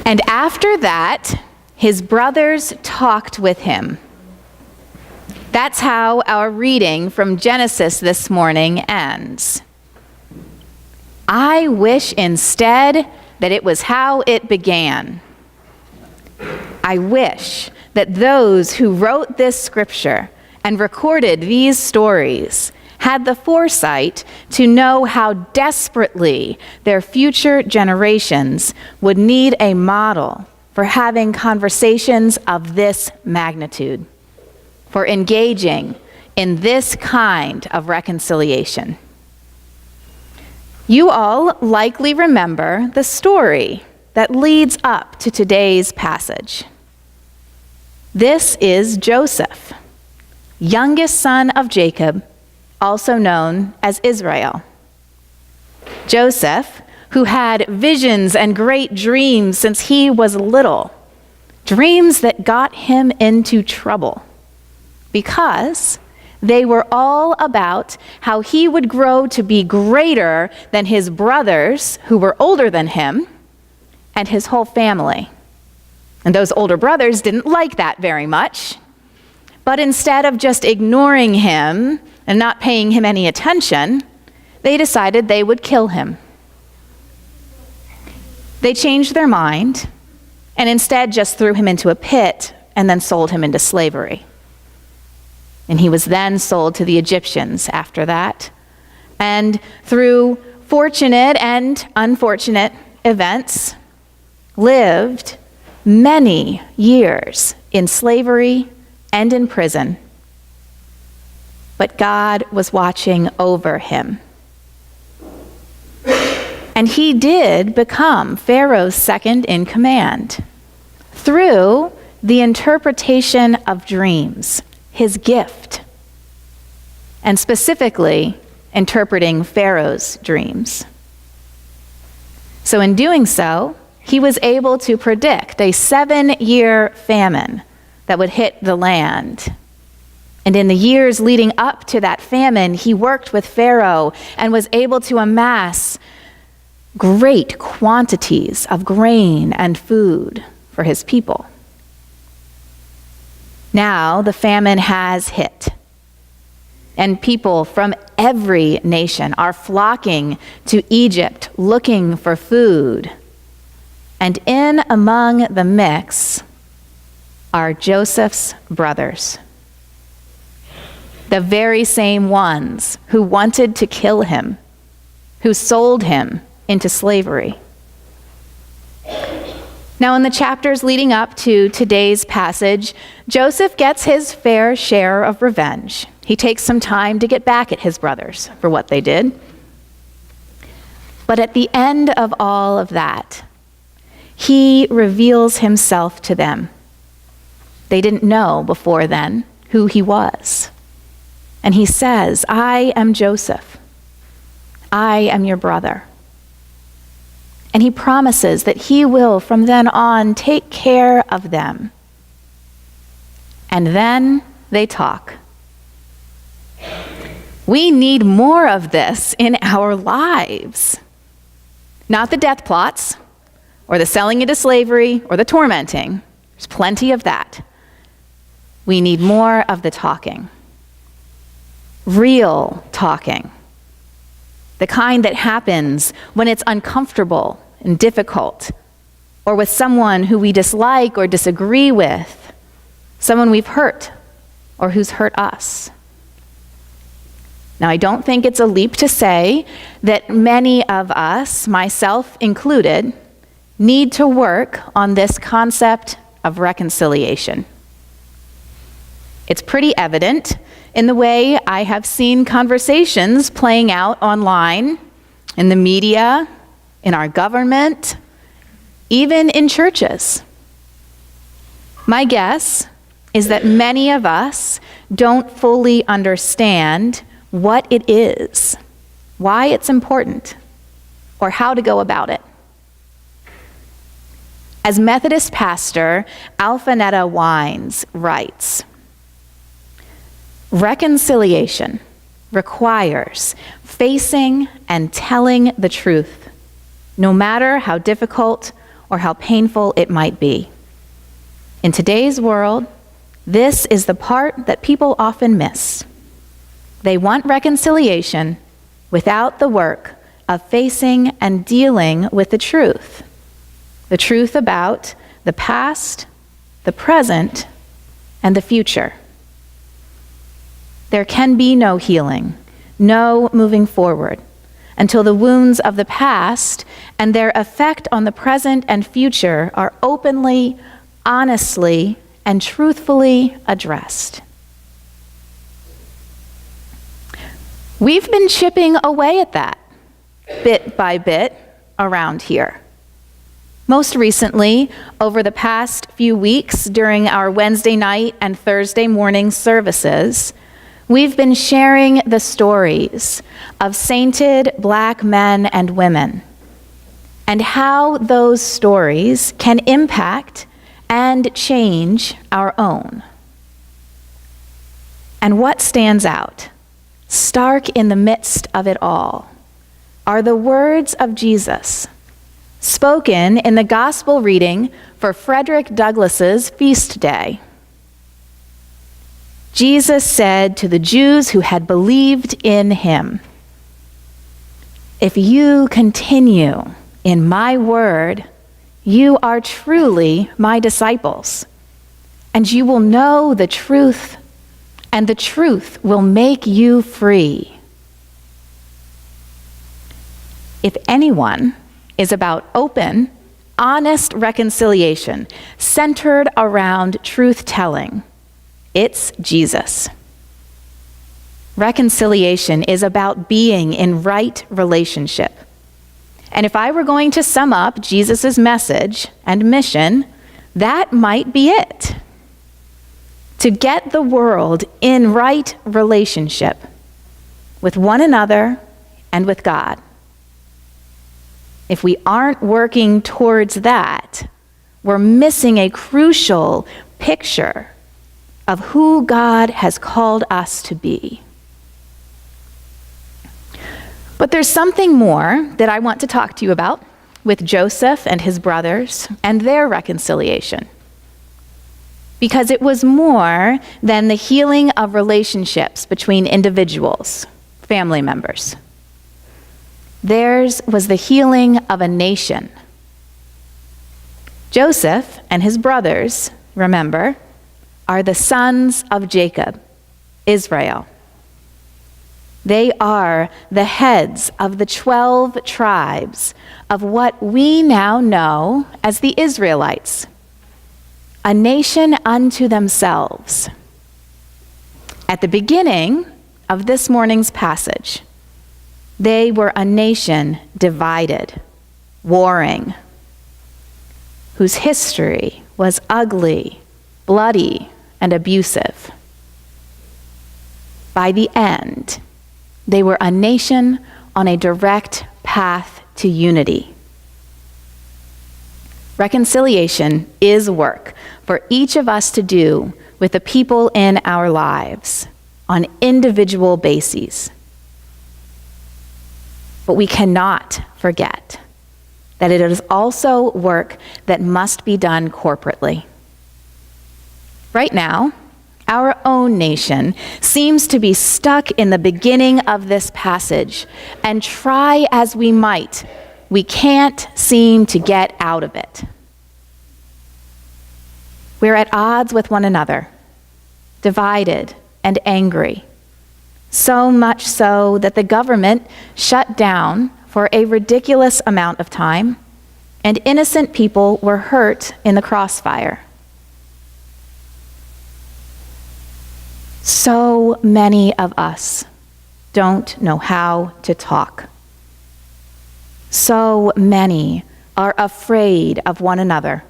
And after that, his brothers talked with him. That's how our reading from Genesis this morning ends. I wish instead that it was how it began. I wish that those who wrote this scripture and recorded these stories had the foresight to know how desperately their future generations would need a model for having conversations of this magnitude, for engaging in this kind of reconciliation. You all likely remember the story that leads up to today's passage. This is Joseph, youngest son of Jacob, also known as Israel. Joseph, who had visions and great dreams since he was little, dreams that got him into trouble because they were all about how he would grow to be greater than his brothers, who were older than him, and his whole family. And those older brothers didn't like that very much. But instead of just ignoring him and not paying him any attention, they decided they would kill him. They changed their mind and instead just threw him into a pit and then sold him into slavery. And he was then sold to the Egyptians after that. And through fortunate and unfortunate events, lived many years in slavery and in prison. But God was watching over him. And he did become Pharaoh's second in command through the interpretation of dreams, his gift, and specifically interpreting Pharaoh's dreams. So in doing so, he was able to predict a 7-year famine that would hit the land. And in the years leading up to that famine, he worked with Pharaoh and was able to amass great quantities of grain and food for his people. Now the famine has hit, and people from every nation are flocking to Egypt looking for food. And in among the mix are Joseph's brothers, the very same ones who wanted to kill him, who sold him into slavery. Now, in the chapters leading up to today's passage, Joseph gets his fair share of revenge. He takes some time to get back at his brothers for what they did. But at the end of all of that, he reveals himself to them. They didn't know before then who he was. And he says, I am Joseph. I am your brother. And he promises that he will from then on take care of them. And then they talk. We need more of this in our lives. Not the death plots, or the selling into slavery, or the tormenting. There's plenty of that. We need more of the talking. Real talking. The kind that happens when it's uncomfortable and difficult, or with someone who we dislike or disagree with, someone we've hurt, or who's hurt us. Now, I don't think it's a leap to say that many of us, myself included, need to work on this concept of reconciliation. It's pretty evident in the way I have seen conversations playing out online, in the media, in our government, even in churches. My guess is that many of us don't fully understand what it is, why it's important, or how to go about it. As Methodist pastor Alphanetta Wines writes, reconciliation requires facing and telling the truth, no matter how difficult or how painful it might be. In today's world, this is the part that people often miss. They want reconciliation without the work of facing and dealing with the truth about the past, the present, and the future. There can be no healing, no moving forward, until the wounds of the past and their effect on the present and future are openly, honestly, and truthfully addressed. We've been chipping away at that, bit by bit, around here. Most recently, over the past few weeks during our Wednesday night and Thursday morning services, we've been sharing the stories of sainted Black men and women and how those stories can impact and change our own. And what stands out, stark in the midst of it all, are the words of Jesus, spoken in the gospel reading for Frederick Douglass's feast day. Jesus said to the Jews who had believed in him, "If you continue in my word, you are truly my disciples, and you will know the truth, and the truth will make you free." If anyone is about open, honest reconciliation centered around truth-telling, it's Jesus. Reconciliation is about being in right relationship. And if I were going to sum up Jesus' message and mission, that might be it. To get the world in right relationship with one another and with God. If we aren't working towards that, we're missing a crucial picture of who God has called us to be. But there's something more that I want to talk to you about with Jospeh and his brothers and their reconciliation. Because it was more than the healing of relationships between individuals, family members. Theirs was the healing of a nation. Jospeh and his brothers, remember, are the sons of Jacob, Israel. They are the heads of the 12 tribes of what we now know as the Israelites, a nation unto themselves. At the beginning of this morning's passage, they were a nation divided, warring, whose history was ugly, bloody, and abusive. By the end, they were a nation on a direct path to unity. Reconciliation is work for each of us to do with the people in our lives on individual bases. But we cannot forget that it is also work that must be done corporately. Right now, our own nation seems to be stuck in the beginning of this passage, and try as we might, we can't seem to get out of it. We're at odds with one another, divided and angry. So much so that the government shut down for a ridiculous amount of time, and innocent people were hurt in the crossfire. So many of us don't know how to talk. So many are afraid of one another,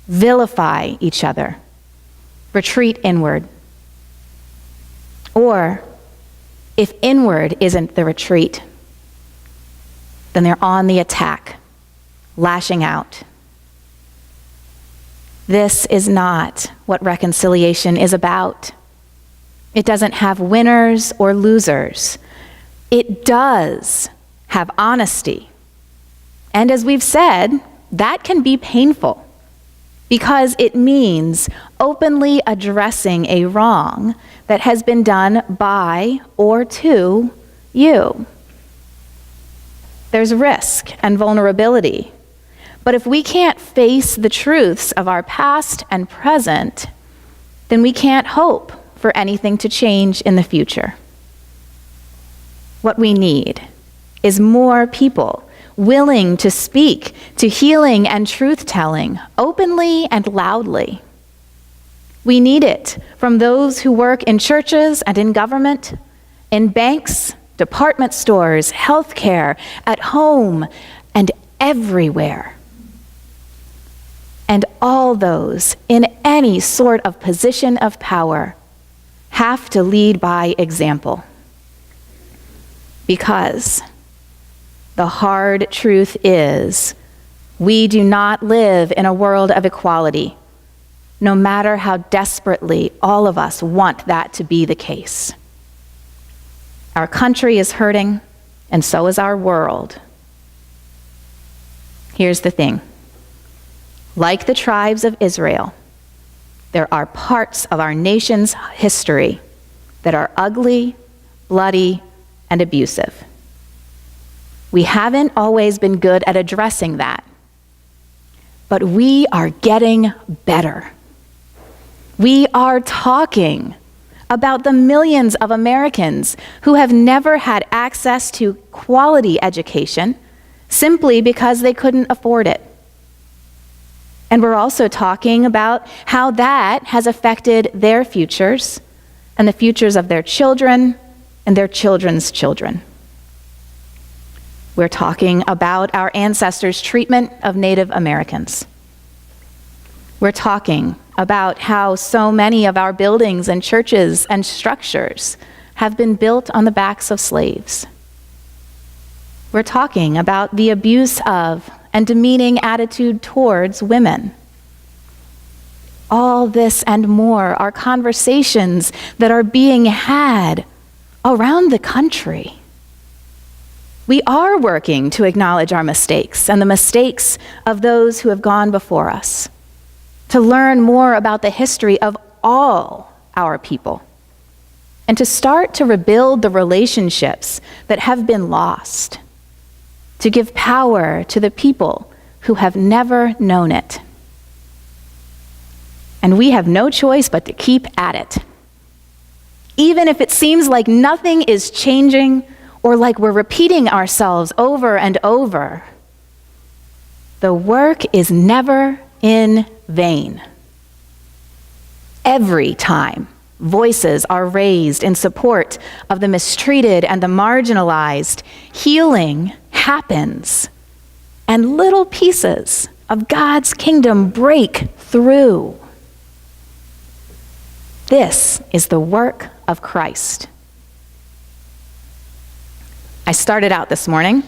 vilify each other, retreat inward. Or, if inward isn't the retreat, then they're on the attack, lashing out. This is not what reconciliation is about. It doesn't have winners or losers. It does have honesty. And as we've said, that can be painful because it means openly addressing a wrong that has been done by or to you. There's risk and vulnerability. But if we can't face the truths of our past and present, then we can't hope for anything to change in the future. What we need is more people willing to speak to healing and truth-telling openly and loudly. We need it from those who work in churches and in government, in banks, department stores, healthcare, at home, and everywhere. And all those in any sort of position of power have to lead by example. Because the hard truth is, we do not live in a world of equality, no matter how desperately all of us want that to be the case. Our country is hurting, and so is our world. Here's the thing. Like the tribes of Israel, there are parts of our nation's history that are ugly, bloody, and abusive. We haven't always been good at addressing that, but we are getting better. We are talking about the millions of Americans who have never had access to quality education simply because they couldn't afford it. And we're also talking about how that has affected their futures and the futures of their children and their children's children. We're talking about our ancestors' treatment of Native Americans. We're talking about how so many of our buildings and churches and structures have been built on the backs of slaves. We're talking about the abuse of and demeaning attitude towards women. All this and more are conversations that are being had around the country. We are working to acknowledge our mistakes and the mistakes of those who have gone before us, to learn more about the history of all our people, and to start to rebuild the relationships that have been lost, to give power to the people who have never known it. And we have no choice but to keep at it. Even if it seems like nothing is changing or like we're repeating ourselves over and over, the work is never in vain. Every time voices are raised in support of the mistreated and the marginalized, healing happens, and little pieces of God's kingdom break through. This is the work of Christ. I started out this morning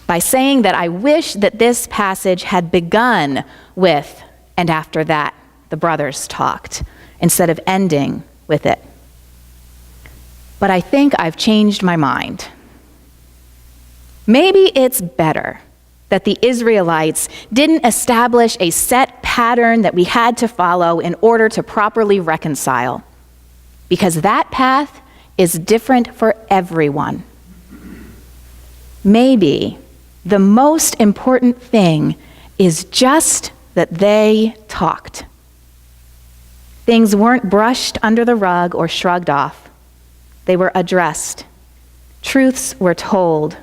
by saying that I wish that this passage had begun with, and after that, the brothers talked, instead of ending with it. But I think I've changed my mind. Maybe it's better that the Israelites didn't establish a set pattern that we had to follow in order to properly reconcile, because that path is different for everyone. Maybe the most important thing is just that they talked. Things weren't brushed under the rug or shrugged off. They were addressed. Truths were told.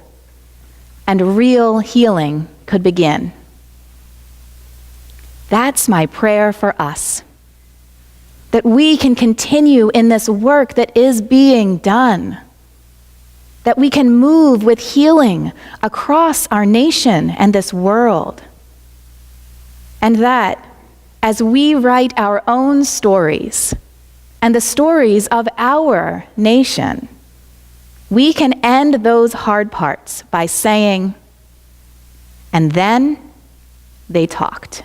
And real healing could begin. That's my prayer for us. That we can continue in this work that is being done. That we can move with healing across our nation and this world. And that as we write our own stories and the stories of our nation, we can end those hard parts by saying, and then they talked.